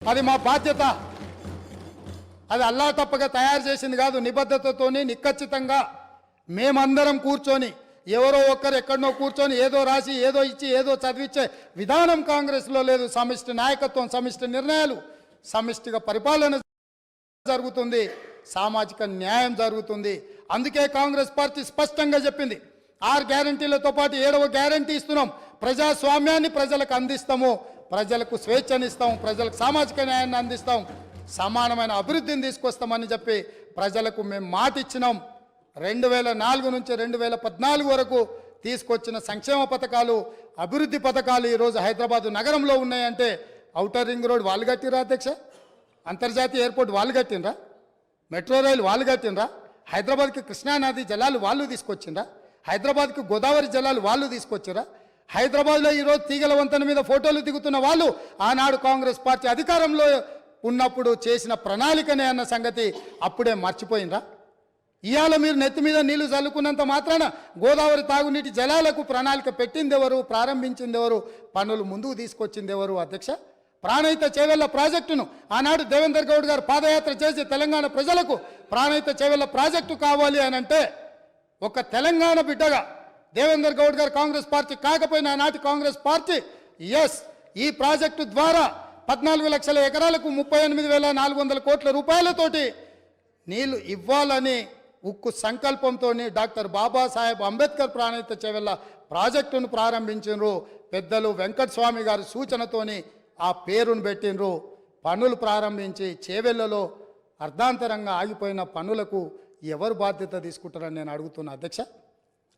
అది మా బాధ్యత. అది అల్లా తప్పగా తయారు చేసింది కాదు. నిబద్ధతతోని నిక్కచ్చితంగా మేమందరం కూర్చొని ఎవరో ఒక్కరు ఎక్కడనో కూర్చొని ఏదో రాసి ఏదో ఇచ్చి ఏదో చదివించే విధానం కాంగ్రెస్లో లేదు. సమిష్టి నాయకత్వం, సమిష్టి నిర్ణయాలు, సమిష్టిగా పరిపాలన జరుగుతుంది, సామాజిక న్యాయం జరుగుతుంది. అందుకే కాంగ్రెస్ పార్టీ స్పష్టంగా చెప్పింది, 6 గ్యారంటీలతో పాటు 7వ గ్యారంటీ ఇస్తున్నాం. ప్రజాస్వామ్యాన్ని ప్రజలకు అందిస్తాము, ప్రజలకు స్వేచ్ఛనిస్తాం, ప్రజలకు సామాజిక న్యాయాన్ని అందిస్తాం, సమానమైన అభివృద్ధిని తీసుకొస్తామని చెప్పి ప్రజలకు మేము మాట ఇచ్చినాం. 2004 నుంచి 2014 వరకు తీసుకొచ్చిన సంక్షేమ పథకాలు, అభివృద్ధి పథకాలు ఈరోజు హైదరాబాద్ నగరంలో ఉన్నాయంటే ఔటర్ రింగ్ రోడ్ వాళ్ళు కట్టిరా అధ్యక్ష, అంతర్జాతీయ ఎయిర్పోర్ట్ వాళ్ళు కట్టినరా, మెట్రో రైలు వాళ్ళు కట్టినరా, హైదరాబాద్కి కృష్ణానది జలాలు వాళ్ళు తీసుకొచ్చిండ్రా, హైదరాబాద్కి గోదావరి జలాలు వాళ్ళు తీసుకొచ్చిరా, హైదరాబాద్లో ఈరోజు తీగల వంతెన మీద ఫోటోలు దిగుతున్న వాళ్ళు ఆనాడు కాంగ్రెస్ పార్టీ అధికారంలో ఉన్నప్పుడు చేసిన ప్రణాళికనే అన్న సంగతి అప్పుడే మర్చిపోయిందా? ఇవాళ మీరు నెత్తి మీద నీళ్లు చల్లుకున్నంత మాత్రాన గోదావరి తాగునీటి జలాలకు ప్రణాళిక పెట్టింది ఎవరు, ప్రారంభించింది ఎవరు, పనులు ముందుకు తీసుకొచ్చింది ఎవరు అధ్యక్ష? ప్రాణహిత చేవెళ్ల ప్రాజెక్టును ఆనాడు దేవేందర్ గౌడ్ గారు పాదయాత్ర చేసి తెలంగాణ ప్రజలకు ప్రాణహిత చేవెళ్ల ప్రాజెక్టు కావాలి అని అంటే ఒక తెలంగాణ బిడ్డగా దేవేందర్ గౌడ్ గారు కాంగ్రెస్ పార్టీ కాకపోయినా ఆనాటి కాంగ్రెస్ పార్టీ ఈ ప్రాజెక్టు ద్వారా 14 లక్షల ఎకరాలకు 38,400 కోట్ల రూపాయలతోటి నీళ్లు ఇవ్వాలని ఉక్కు సంకల్పంతో డాక్టర్ బాబాసాహెబ్ అంబేద్కర్ ప్రాణహిత చేవెళ్ల ప్రాజెక్టును ప్రారంభించారు. పెద్దలు వెంకటస్వామి గారి సూచనతోని ఆ పేరును పెట్టినరు. పనులు ప్రారంభించి చేవెళ్లలో అర్ధాంతరంగా ఆగిపోయిన పనులకు ఎవరు బాధ్యత తీసుకుంటారని నేను అడుగుతున్నా అధ్యక్ష.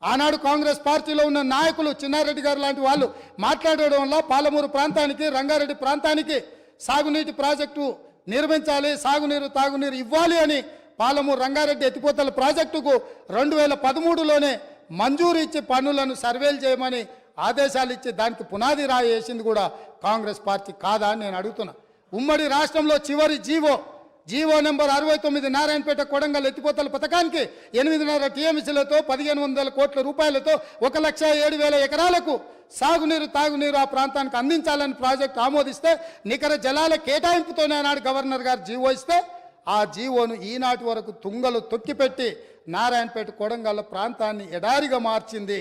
ఆనాడు కాంగ్రెస్ పార్టీలో ఉన్న నాయకులు చిన్నారెడ్డి గారు లాంటి వాళ్ళు మాట్లాడడం వల్ల పాలమూరు ప్రాంతానికి, రంగారెడ్డి ప్రాంతానికి సాగునీటి ప్రాజెక్టు నిర్మించాలి, సాగునీరు తాగునీరు ఇవ్వాలి అని పాలమూరు రంగారెడ్డి ఎత్తిపోతల ప్రాజెక్టుకు 2013లోనే మంజూరు ఇచ్చి పనులను సర్వేలు చేయమని ఆదేశాలు ఇచ్చి దానికి పునాది రాయి వేసింది కూడా కాంగ్రెస్ పార్టీ కాదా అని నేను అడుగుతున్నా. ఉమ్మడి రాష్ట్రంలో చివరి జీవో నెంబర్ 69 నారాయణపేట కొడంగల్ ఎత్తిపోతల పథకానికి 8.5 టీఎంసీలతో 1,500 కోట్ల రూపాయలతో 1,07,000 ఎకరాలకు సాగునీరు తాగునీరు ఆ ప్రాంతానికి అందించాలని ప్రాజెక్టు ఆమోదిస్తే నికర జలాల కేటాయింపుతోనే ఆనాడు గవర్నర్ గారు జీవో ఇస్తే ఆ జీవోను ఈనాటి వరకు తుంగలు తొక్కిపెట్టి నారాయణపేట కొడంగల్ ప్రాంతాన్ని ఎడారిగా మార్చింది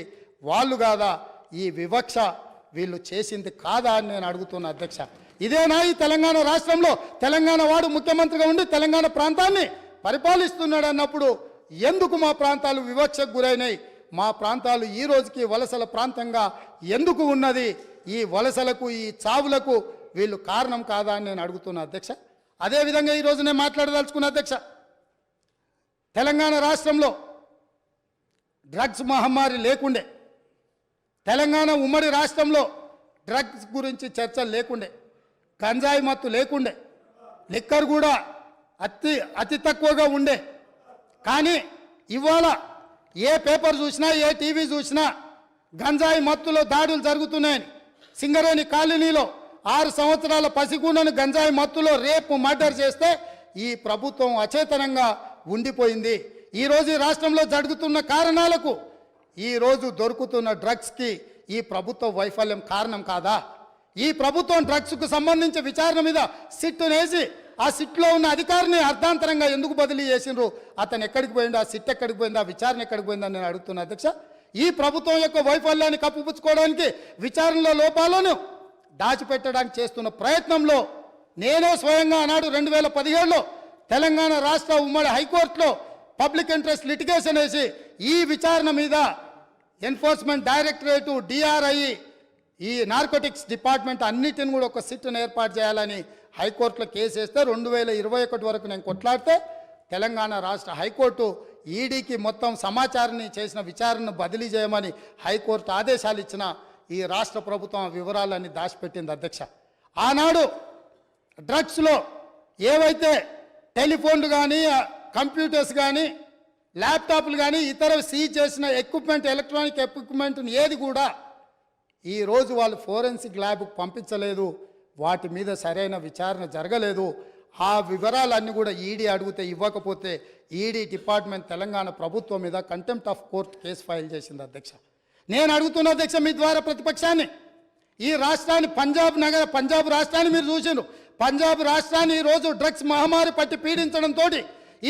వాళ్ళు కాదా? ఈ వివక్ష వీళ్ళు చేసింది కాదా అని నేను అడుగుతున్నా అధ్యక్ష. ఇదేనా ఈ తెలంగాణ రాష్ట్రంలో తెలంగాణ వాడు ముఖ్యమంత్రిగా ఉండి తెలంగాణ ప్రాంతాన్ని పరిపాలిస్తున్నాడు అన్నప్పుడు ఎందుకు మా ప్రాంతాలు వివక్షకు గురైనాయి? మా ప్రాంతాలు ఈ రోజుకి వలసల ప్రాంతంగా ఎందుకు ఉన్నది? ఈ వలసలకు, ఈ చావులకు వీళ్ళు కారణం కాదా అని నేను అడుగుతున్నా అధ్యక్ష. అదేవిధంగా ఈరోజు నేను మాట్లాడదలుచుకున్న అధ్యక్ష, తెలంగాణ రాష్ట్రంలో డ్రగ్స్ మహమ్మారి లేకుండే, తెలంగాణ ఉమ్మడి రాష్ట్రంలో డ్రగ్స్ గురించి చర్చలు లేకుండే, గంజాయి మత్తు లేకుండే, లిక్కర్ కూడా అతి తక్కువగా ఉండే. కానీ ఇవాళ ఏ పేపర్ చూసినా, ఏ టీవీ చూసినా గంజాయి మత్తులో దాడులు జరుగుతున్నాయని, సింగరేణి కాలనీలో 6 సంవత్సరాల పసిగూనను గంజాయి మత్తులో రేపు మర్డర్ చేస్తే ఈ ప్రభుత్వం అచేతనంగా ఉండిపోయింది. ఈరోజు ఈ రాష్ట్రంలో జరుగుతున్న కారణాలకు, ఈరోజు దొరుకుతున్న డ్రగ్స్కి ఈ ప్రభుత్వ వైఫల్యం కారణం కాదా? ఈ ప్రభుత్వం డ్రగ్స్కు సంబంధించి విచారణ మీద సిట్టును వేసి ఆ సిట్లో ఉన్న అధికారిని అర్ధాంతరంగా ఎందుకు బదిలీ చేసిండ్రు? అతను ఎక్కడికి పోయిండు? ఆ సిట్ ఎక్కడికి పోయింది? ఆ విచారణ ఎక్కడికి పోయిందని నేను అడుగుతున్నా అధ్యక్ష. ఈ ప్రభుత్వం యొక్క వైఫల్యాన్ని కప్పిపుచ్చుకోవడానికి, విచారణలో లోపాలను దాచిపెట్టడానికి చేస్తున్న ప్రయత్నంలో నేనే స్వయంగా ఆనాడు 2017లో తెలంగాణ రాష్ట్ర ఉమ్మడి హైకోర్టులో పబ్లిక్ ఇంట్రెస్ట్ లిటిగేషన్ వేసి ఈ విచారణ మీద ఎన్ఫోర్స్మెంట్ డైరెక్టరేటు, DRI, ఈ నార్కోటిక్స్ డిపార్ట్మెంట్ అన్నిటిని కూడా ఒక సిట్ను ఏర్పాటు చేయాలని హైకోర్టులో కేసు వేస్తే 2021 వరకు నేను కొట్లాడితే తెలంగాణ రాష్ట్ర హైకోర్టు ఈడీకి మొత్తం సమాచారాన్ని చేసిన విచారణను బదిలీ చేయమని హైకోర్టు ఆదేశాలు ఇచ్చిన ఈ రాష్ట్ర ప్రభుత్వం వివరాలన్నీ దాచిపెట్టింది అధ్యక్ష. ఆనాడు డ్రగ్స్లో ఏవైతే టెలిఫోన్లు కానీ, కంప్యూటర్స్ కానీ, ల్యాప్టాప్లు కానీ, ఇతర సీజ్ చేసిన ఎక్విప్మెంట్, ఎలక్ట్రానిక్ ఎక్విప్మెంట్ని ఏది కూడా ఈరోజు వాళ్ళు ఫోరెన్సిక్ ల్యాబ్కు పంపించలేదు. వాటి మీద సరైన విచారణ జరగలేదు. ఆ వివరాలన్నీ కూడా ఈడీ అడిగితే ఇవ్వకపోతే ఈడీ డిపార్ట్మెంట్ తెలంగాణ ప్రభుత్వం మీద contempt of court case file చేసింది అధ్యక్ష. నేను అడుగుతున్న అధ్యక్ష మీ ద్వారా ప్రతిపక్షాన్ని, ఈ రాష్ట్రాన్ని పంజాబ్ రాష్ట్రాన్ని మీరు చూసిండ్రు. పంజాబ్ రాష్ట్రాన్ని ఈరోజు డ్రగ్స్ మహమ్మారి పట్టి పీడించడంతో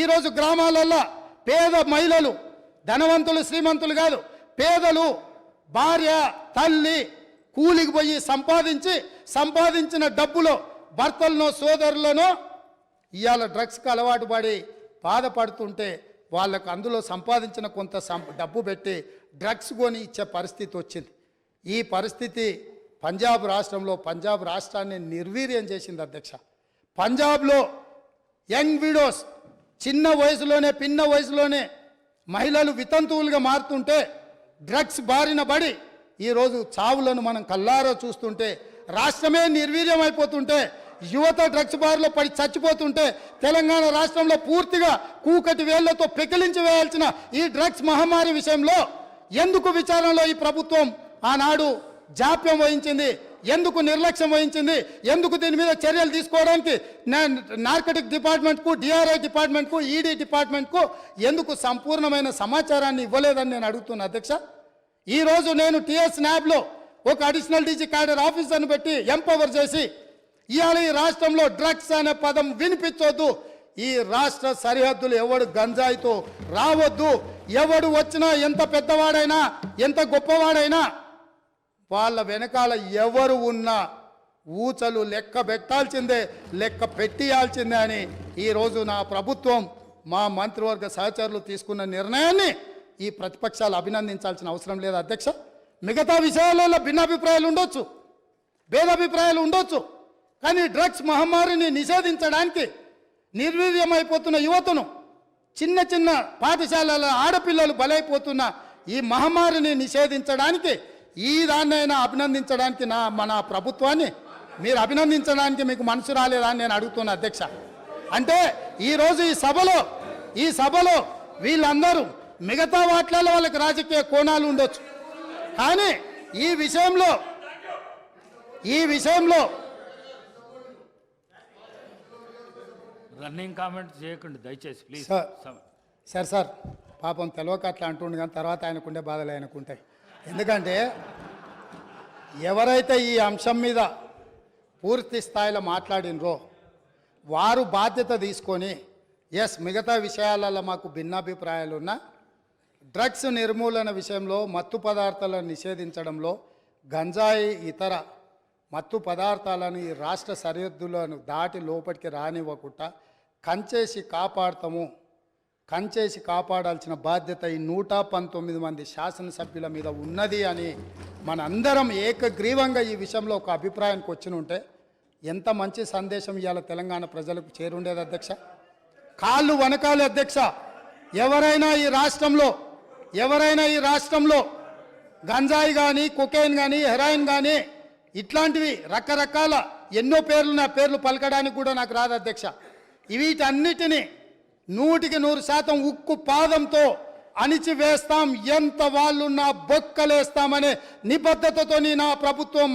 ఈరోజు గ్రామాలల్లో పేద మహిళలు, ధనవంతులు శ్రీమంతులు కాదు, పేదలు భార్య తల్లి కూలికి పోయి సంపాదించిన డబ్బులో భర్తలను సోదరులను ఇవాళ డ్రగ్స్కి అలవాటు పడి బాధపడుతుంటే వాళ్ళకు అందులో సంపాదించిన కొంత డబ్బు పెట్టి డ్రగ్స్ కొని ఇచ్చే పరిస్థితి వచ్చింది. ఈ పరిస్థితి పంజాబ్ రాష్ట్రాన్ని నిర్వీర్యం చేసింది అధ్యక్ష. పంజాబ్లో యంగ్ విడోస్ చిన్న వయసులోనే మహిళలు వితంతువులుగా మారుతుంటే డ్రగ్స్ బారిన పడి ఈరోజు చావులను మనం కల్లారా చూస్తుంటే, రాష్ట్రమే నిర్వీర్యం అయిపోతుంటే, యువత డ్రగ్స్ బారిలో పడి చచ్చిపోతుంటే, తెలంగాణ రాష్ట్రంలో పూర్తిగా కూకటి వేళ్లతో పెకిలించి వేయాల్సిన ఈ డ్రగ్స్ మహమ్మారి విషయంలో ఎందుకు విచారణలో ఈ ప్రభుత్వం ఆనాడు జాప్యం వహించింది, ఎందుకు నిర్లక్ష్యం వహించింది, ఎందుకు దీని మీద చర్యలు తీసుకోవడానికి నార్కటిక్ డిపార్ట్మెంట్కు, డిఆర్ఐ డిపార్ట్మెంట్కు, ఈడీ డిపార్ట్మెంట్కు ఎందుకు సంపూర్ణమైన సమాచారాన్ని ఇవ్వలేదని నేను అడుగుతున్నా అధ్యక్ష. ఈరోజు నేను టిఎస్ న్యాబ్లో ఒక అడిషనల్ డీజీ క్యాడర్ ఆఫీసర్ను పెట్టి ఎంపవర్ చేసి ఇవాళ ఈ రాష్ట్రంలో డ్రగ్స్ అనే పదం వినిపించొద్దు, ఈ రాష్ట్ర సరిహద్దులు ఎవడు గంజాయితో రావద్దు, ఎవడు వచ్చినా ఎంత పెద్దవాడైనా ఎంత గొప్పవాడైనా వాళ్ళ వెనకాల ఎవరు ఉన్నా ఊచలు లెక్క పెట్టాల్సిందే, లెక్క పెట్టియాల్సిందే అని ఈరోజు నా ప్రభుత్వం మా మంత్రివర్గ సహచరులు తీసుకున్న నిర్ణయాన్ని ఈ ప్రతిపక్షాలు అభినందించాల్సిన అవసరం లేదు అధ్యక్ష. మిగతా విషయాలలో భిన్నాభిప్రాయాలు ఉండొచ్చు, భేదాభిప్రాయాలు ఉండొచ్చు, కానీ డ్రగ్స్ మహమ్మారిని నిషేధించడానికి నిర్వీర్యమైపోతున్న యువతను, చిన్న పాఠశాలల ఆడపిల్లలు బలైపోతున్న ఈ మహమ్మారిని నిషేధించడానికి ఈ దాన్నైనా అభినందించడానికి మన ప్రభుత్వాన్ని మీరు అభినందించడానికి మీకు మనసు రాలేదా అని నేను అడుగుతున్నా అధ్యక్ష. అంటే ఈరోజు ఈ సభలో వీళ్ళందరూ మిగతా వాటిలలో వాళ్ళకి రాజకీయ కోణాలు ఉండొచ్చు, కానీ ఈ విషయంలో రన్నింగ్ కామెంట్ చేయకండి దయచేసి ప్లీజ్. సార్ పాపం తెలియక అట్లా అంటుండే, కానీ తర్వాత ఆయనకుండే బాధలు ఆయనకుంటాయి. ఎందుకంటే ఎవరైతే ఈ అంశం మీద పూర్తి స్థాయిలో మాట్లాడినరో వారు బాధ్యత తీసుకొని మిగతా విషయాలలో మాకు భిన్నాభిప్రాయాలు ఉన్నా డ్రగ్స్ నిర్మూలన విషయంలో, మత్తు పదార్థాలను నిషేధించడంలో, గంజాయి ఇతర మత్తు పదార్థాలను ఈ రాష్ట్ర సరిహద్దులను దాటి లోపలికి రానివ్వకుండా కంచేసి కాపాడాల్సిన బాధ్యత ఈ 119 మంది శాసనసభ్యుల మీద ఉన్నది అని మనందరం ఏకగ్రీవంగా ఈ విషయంలో ఒక అభిప్రాయానికి వచ్చినుంటే ఎంత మంచి సందేశం ఇవాళ తెలంగాణ ప్రజలకు చేరుండేది అధ్యక్ష. కాళ్ళు వనకాలి అధ్యక్ష. ఎవరైనా ఈ రాష్ట్రంలో గంజాయి కానీ, కొకైన్ కానీ, హెరాయిన్ కానీ ఇట్లాంటివి రకరకాల ఎన్నో పేర్లు పలకడానికి కూడా నాకు రాదు అధ్యక్ష. వీటన్నిటినీ 100% ఉక్కు పాదంతో అణిచివేస్తాం, ఎంత వాళ్ళున్నా బొక్కలేస్తామనే నిబద్ధతతో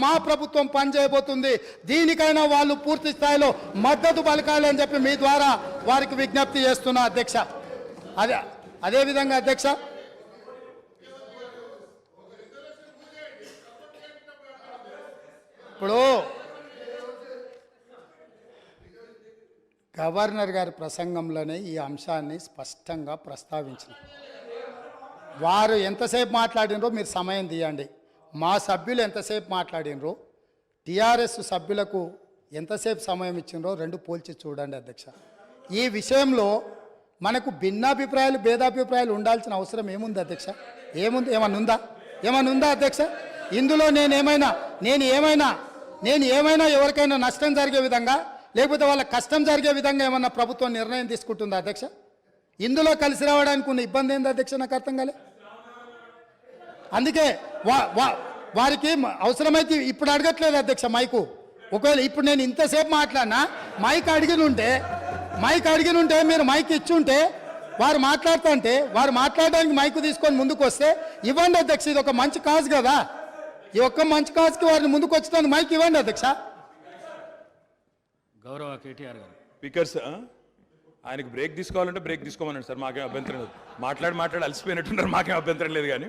మా ప్రభుత్వం పనిచేయబోతుంది. దీనికైనా వాళ్ళు పూర్తి స్థాయిలో మద్దతు పలకాలి అని చెప్పి మీ ద్వారా వారికి విజ్ఞప్తి చేస్తున్నా అధ్యక్ష. అదేవిధంగా అధ్యక్ష, ఇప్పుడు గవర్నర్ గారి ప్రసంగంలోనే ఈ అంశాన్ని స్పష్టంగా ప్రస్తావించిన వారు ఎంతసేపు మాట్లాడినరో మీరు సమయం తీయండి. మా సభ్యులు ఎంతసేపు మాట్లాడినరో, టీఆర్ఎస్ సభ్యులకు ఎంతసేపు సమయం ఇచ్చినరో రెండు పోల్చి చూడండి అధ్యక్ష. ఈ విషయంలో మనకు భిన్నాభిప్రాయాలు, భేదాభిప్రాయాలు ఉండాల్సిన అవసరం ఏముంది అధ్యక్ష? ఏమన్నా ఉందా అధ్యక్ష? ఇందులో నేను ఏమైనా ఎవరికైనా నష్టం జరిగే విధంగా, లేకపోతే వాళ్ళ కష్టం జరిగే విధంగా ఏమన్నా ప్రభుత్వం నిర్ణయం తీసుకుంటుందా అధ్యక్ష? ఇందులో కలిసి రావడానికి ఉన్న ఇబ్బంది ఏంది అధ్యక్ష? నాకు అర్థం కాలే. అందుకే వారికి అవసరమైతే ఇప్పుడు అడగట్లేదు అధ్యక్ష మైకు. ఒకవేళ ఇప్పుడు నేను ఇంతసేపు మాట్లాడినా మైక్ అడిగిన ఉంటే మీరు మైక్ ఇచ్చుంటే వారు మాట్లాడుతుంటే వారు మాట్లాడడానికి మైకు తీసుకొని ముందుకు వస్తే ఇవ్వండి అధ్యక్ష. ఇది ఒక మంచి కాజ్ కదా, ఈ ఒక్క మంచి కాజ్కి వారిని ముందుకు వచ్చడానికి మైక్ ఇవ్వండి అధ్యక్ష. గౌరవ కేటీఆర్ గారు స్పీకర్స్ ఆయనకు బ్రేక్ తీసుకోవాలంటే బ్రేక్ తీసుకోమన్నాడు సార్, మాకేం అభ్యంతరం లేదు. మాట్లాడి అలసిపోయినట్టున్నారు, మాకేం అభ్యంతరం లేదు. కానీ